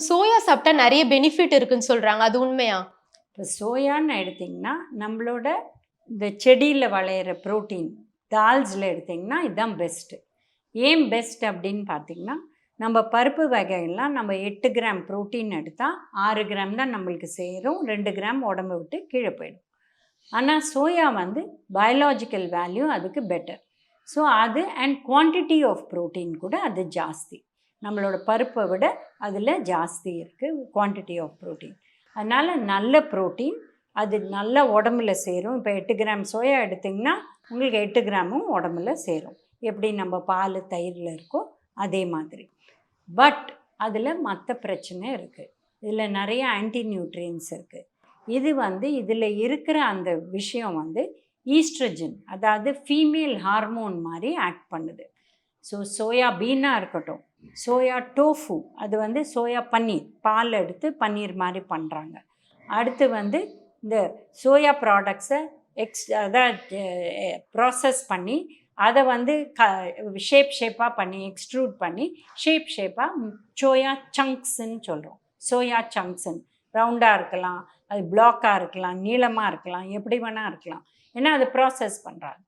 Soya சாப்பிட்டா நெறைய benefit இருக்குன்னு சொல்றாங்க. அது உண்மையா? இப்போ சோயான்னு எடுத்திங்கன்னா, நம்மளோட இந்த செடியில விளையிற புரோட்டீன், தால்ஸில் எடுத்திங்கன்னா இதுதான் பெஸ்ட்டு. ஏன் பெஸ்ட் அப்படின்னு பார்த்தீங்கன்னா, நம்ம பருப்பு வகைகள்லாம் நம்ம 8 கிராம் புரோட்டீன் எடுத்தால் 6 கிராம் தான் நம்மளுக்கு சேரும், 2 கிராம் உடம்பை விட்டு கீழே போயிடும். ஆனால் சோயா வந்து பயாலாஜிக்கல் வேல்யூ அதுக்கு பெட்டர். ஸோ அது அண்ட் குவான்டிட்டி ஆஃப் புரோட்டீன் கூட அது ஜாஸ்தி. நம்மளோட பருப்பை விட அதில் ஜாஸ்தி இருக்குது குவான்டிட்டி ஆஃப் புரோட்டீன். அதனால் நல்ல புரோட்டீன், அது நல்ல உடம்புல சேரும். இப்போ 8 கிராம் சோயா எடுத்திங்கன்னா உங்களுக்கு 8 கிராமும் உடம்புல சேரும். எப்படி நம்ம பால் தயிரில் இருக்கோ அதே மாதிரி. பட் அதில் மற்ற பிரச்சனை இருக்குது. இதில் நிறைய ஆன்டி நியூட்ரியன்ஸ் இருக்குது. இது வந்து இதில் இருக்கிற அந்த விஷயம் வந்து ஈஸ்ட்ரஜன், அதாவது ஃபீமேல் ஹார்மோன் மாதிரி ஆக்ட் பண்ணுது. ஸோ சோயா பீனாக இருக்கட்டும், சோயா டோஃபு, அது வந்து சோயா பன்னீர், பால் எடுத்து பன்னீர் மாதிரி பண்ணுறாங்க. அடுத்து வந்து இந்த சோயா ப்ராடக்ட்ஸை அதாவது ப்ராசஸ் பண்ணி அதை வந்து ஷேப்பாக பண்ணி எக்ஸ்ட்ரூட் பண்ணி ஷேப்பாக சோயா சங்க்ஸுன்னு சொல்கிறோம். சோயா சங்க்ஸுன்னு ரவுண்டாக இருக்கலாம், அது பிளாக்காக இருக்கலாம், நீளமாக இருக்கலாம், எப்படி வேணால் இருக்கலாம். ஏன்னா அது ப்ராசஸ் பண்ணுறாங்க.